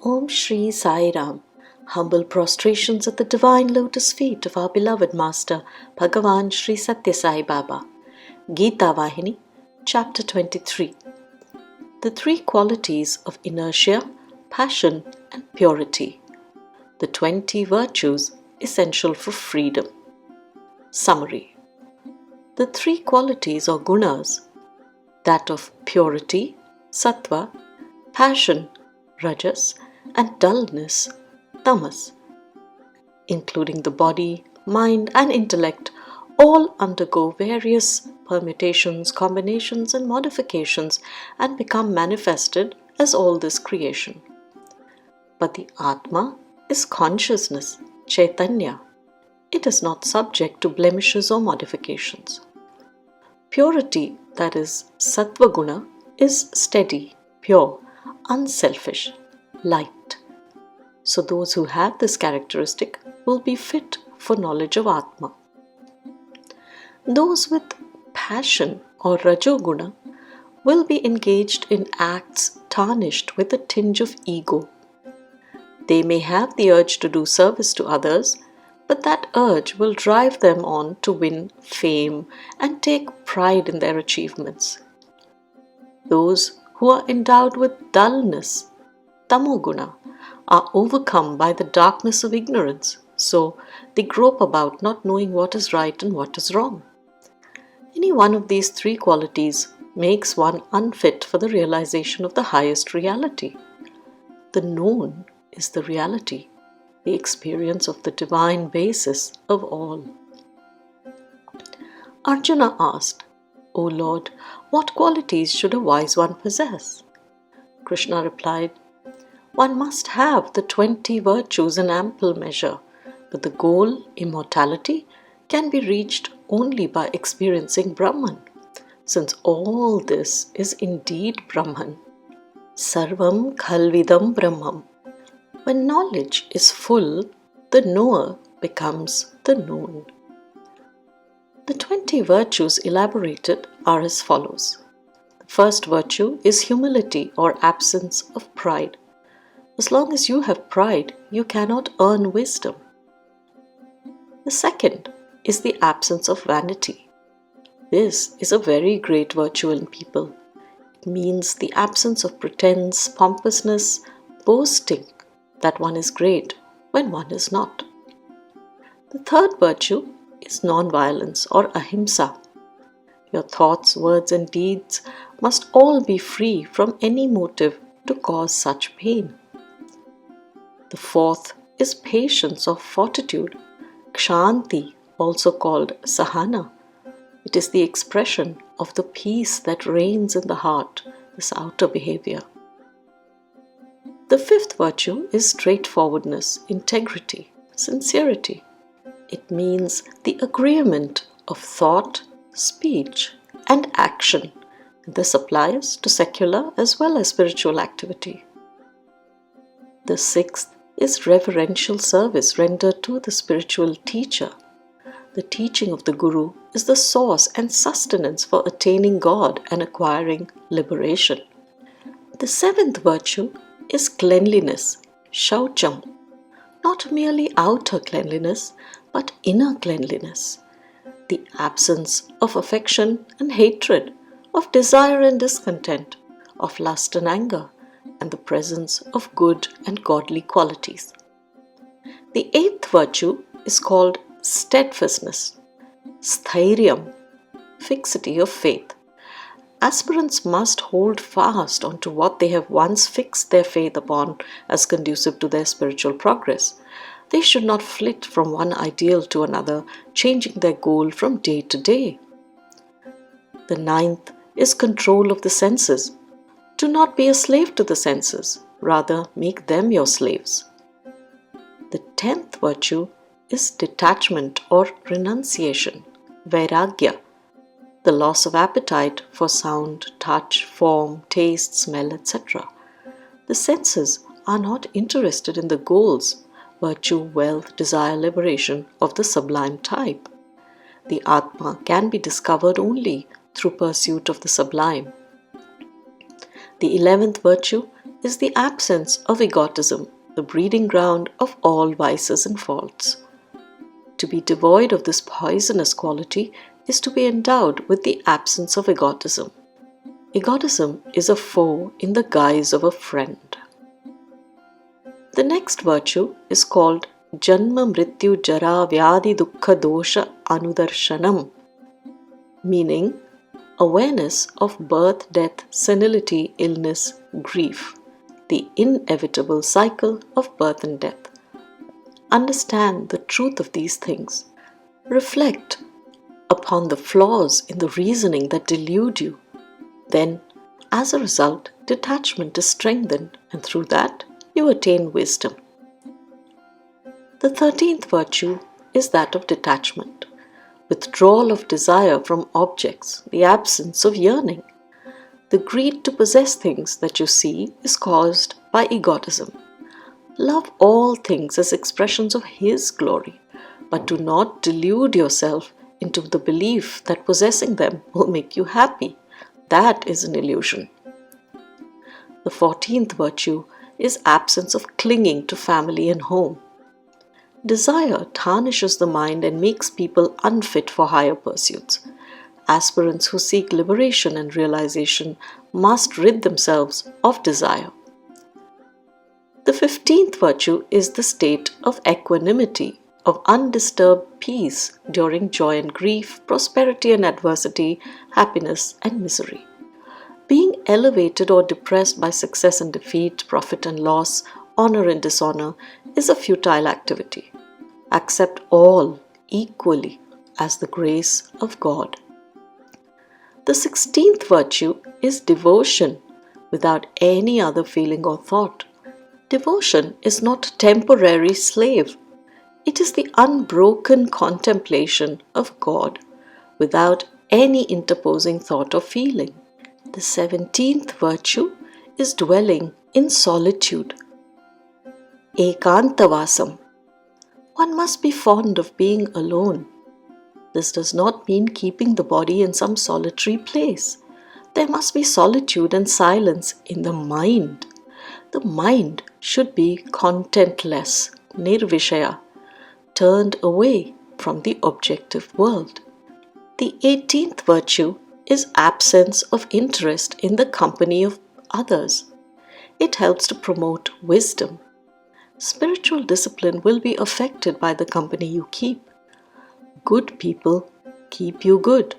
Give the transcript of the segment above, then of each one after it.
Om Shri Sai Ram. Humble prostrations at the divine lotus feet of our beloved Master, Bhagavan Shri Sathya Sai Baba. Gita Vahini, Chapter 23. The three qualities of inertia, passion and purity. The 20 virtues essential for freedom. Summary. The three qualities or gunas, that of purity, Sattva, passion, Rajas, and dullness, Tamas, including the body, mind and intellect, all undergo various permutations, combinations and modifications and become manifested as all this creation. But the Atma is consciousness, Chaitanya. It is not subject to blemishes or modifications. Purity, that is Sattva Guna, is steady, pure, unselfish, light. So those who have this characteristic will be fit for knowledge of Atma. Those with passion or Rajoguna will be engaged in acts tarnished with a tinge of ego. They may have the urge to do service to others, but that urge will drive them on to win fame and take pride in their achievements. Those who are endowed with dullness, Tamoguna, are overcome by the darkness of ignorance, so they grope about not knowing what is right and what is wrong. Any one of these three qualities makes one unfit for the realization of the highest reality. The known is the reality, the experience of the divine basis of all. Arjuna asked, O Lord, what qualities should a wise one possess? Krishna replied, one must have the 20 virtues in ample measure, but the goal, immortality, can be reached only by experiencing Brahman, since all this is indeed Brahman. Sarvam khalvidam Brahmam. When knowledge is full, the knower becomes the known. The 20 virtues elaborated are as follows. The first virtue is humility or absence of pride. As long as you have pride, you cannot earn wisdom. The second is the absence of vanity. This is a very great virtue in people. It means the absence of pretense, pompousness, boasting that one is great when one is not. The third virtue is non-violence or ahimsa. Your thoughts, words and deeds must all be free from any motive to cause such pain. The fourth is patience or fortitude, kshanti, also called sahana. It is the expression of the peace that reigns in the heart, this outer behavior. The fifth virtue is straightforwardness, integrity, sincerity. It means the agreement of thought, speech, and action. This applies to secular as well as spiritual activity. The sixth is reverential service rendered to the spiritual teacher. The teaching of the Guru is the source and sustenance for attaining God and acquiring liberation. The seventh virtue is cleanliness, shaucham. Not merely outer cleanliness, but inner cleanliness. The absence of affection and hatred, of desire and discontent, of lust and anger, and the presence of good and godly qualities. The eighth virtue is called steadfastness, sthiryam, fixity of faith. Aspirants must hold fast onto what they have once fixed their faith upon as conducive to their spiritual progress. They should not flit from one ideal to another, changing their goal from day to day. The ninth is control of the senses. Do not be a slave to the senses, rather make them your slaves. The 10th virtue is detachment or renunciation, vairagya, the loss of appetite for sound, touch, form, taste, smell, etc. The senses are not interested in the goals, virtue, wealth, desire, liberation of the sublime type. The Atma can be discovered only through pursuit of the sublime. The 11th virtue is the absence of egotism, the breeding ground of all vices and faults. To be devoid of this poisonous quality is to be endowed with the absence of egotism. Egotism is a foe in the guise of a friend. The next virtue is called Janma Mrityu Jara Vyadi Dukkha Dosha Anudarshanam, meaning awareness of birth, death, senility, illness, grief, the inevitable cycle of birth and death. Understand the truth of these things. Reflect upon the flaws in the reasoning that delude you. Then, as a result, detachment is strengthened, and through that, you attain wisdom. The 13th virtue is that of detachment, withdrawal of desire from objects, the absence of yearning. The greed to possess things that you see is caused by egotism. Love all things as expressions of His glory, but do not delude yourself into the belief that possessing them will make you happy. That is an illusion. The 14th virtue is absence of clinging to family and home. Desire tarnishes the mind and makes people unfit for higher pursuits. Aspirants who seek liberation and realization must rid themselves of desire. The 15th virtue is the state of equanimity, of undisturbed peace during joy and grief, prosperity and adversity, happiness and misery. Being elevated or depressed by success and defeat, profit and loss, honor and dishonor is a futile activity. Accept all equally as the grace of God. The 16th virtue is devotion without any other feeling or thought. Devotion is not a temporary slave. It is the unbroken contemplation of God without any interposing thought or feeling. The 17th virtue is dwelling in solitude. Ekantavasam. One must be fond of being alone. This does not mean keeping the body in some solitary place. There must be solitude and silence in the mind. The mind should be contentless, nirvishaya, turned away from the objective world. The 18th virtue is absence of interest in the company of others. It helps to promote wisdom. Spiritual discipline will be affected by the company you keep. Good people keep you good.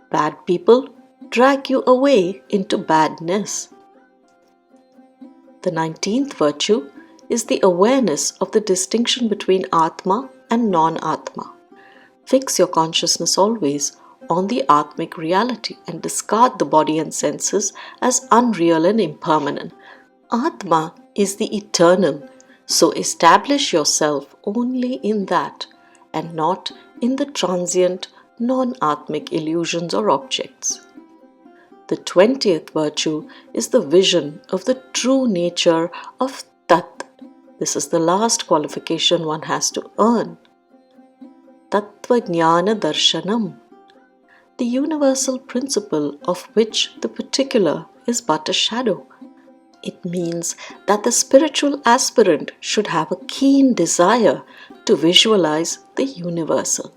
Bad people drag you away into badness. The 19th virtue is the awareness of the distinction between Atma and non-Atma. Fix your consciousness always on the Atmic reality and discard the body and senses as unreal and impermanent. Atma is the eternal, so establish yourself only in that and not in the transient, non-Atmic illusions or objects. The 20th virtue is the vision of the true nature of Tat. This is the last qualification one has to earn. Tattva Jnana Darshanam, the universal principle of which the particular is but a shadow. It means that the spiritual aspirant should have a keen desire to visualize the universal.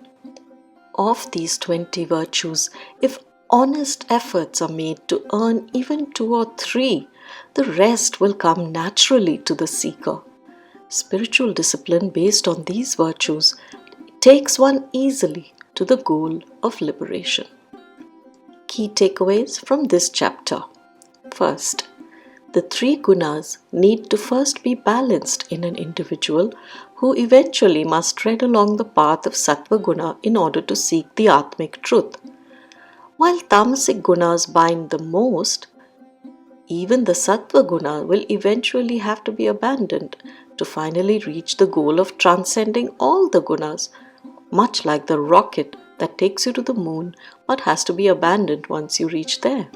Of these 20 virtues, if honest efforts are made to earn even 2 or 3, the rest will come naturally to the seeker. Spiritual discipline based on these virtues takes one easily to the goal of liberation. Key takeaways from this chapter. First, the 3 gunas need to first be balanced in an individual who eventually must tread along the path of Sattva guna in order to seek the Atmic truth. While tamasic gunas bind the most, even the Sattva guna will eventually have to be abandoned to finally reach the goal of transcending all the gunas, much like the rocket that takes you to the moon but has to be abandoned once you reach there.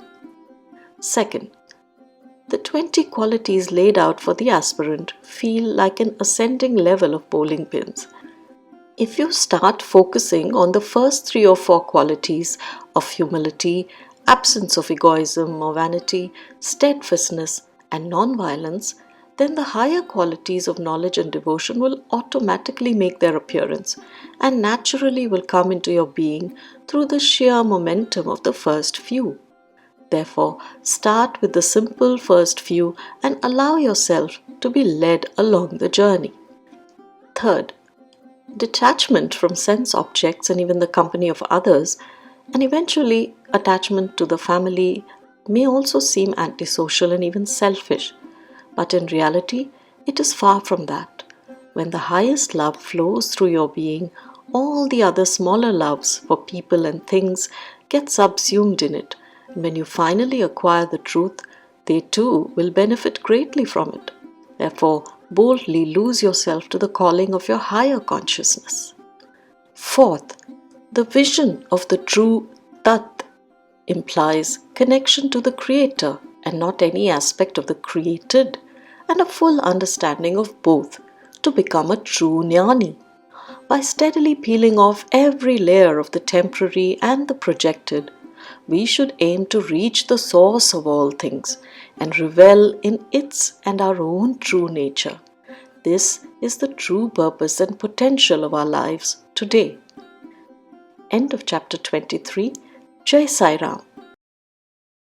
Second, the 20 qualities laid out for the aspirant feel like an ascending level of bowling pins. If you start focusing on the first 3 or 4 qualities of humility, absence of egoism or vanity, steadfastness, and non-violence, then the higher qualities of knowledge and devotion will automatically make their appearance and naturally will come into your being through the sheer momentum of the first few. Therefore, start with the simple first few and allow yourself to be led along the journey. Third, detachment from sense objects and even the company of others, and eventually attachment to the family, may also seem antisocial and even selfish. But in reality, it is far from that. When the highest love flows through your being, all the other smaller loves for people and things get subsumed in it. And when you finally acquire the truth, they too will benefit greatly from it. Therefore, boldly lose yourself to the calling of your higher consciousness. Fourth, the vision of the true Tat implies connection to the Creator and not any aspect of the created, and a full understanding of both to become a true jnani. By steadily peeling off every layer of the temporary and the projected, we should aim to reach the source of all things and revel in its and our own true nature. This is the true purpose and potential of our lives today. End of chapter 23. Jai Sai Ram.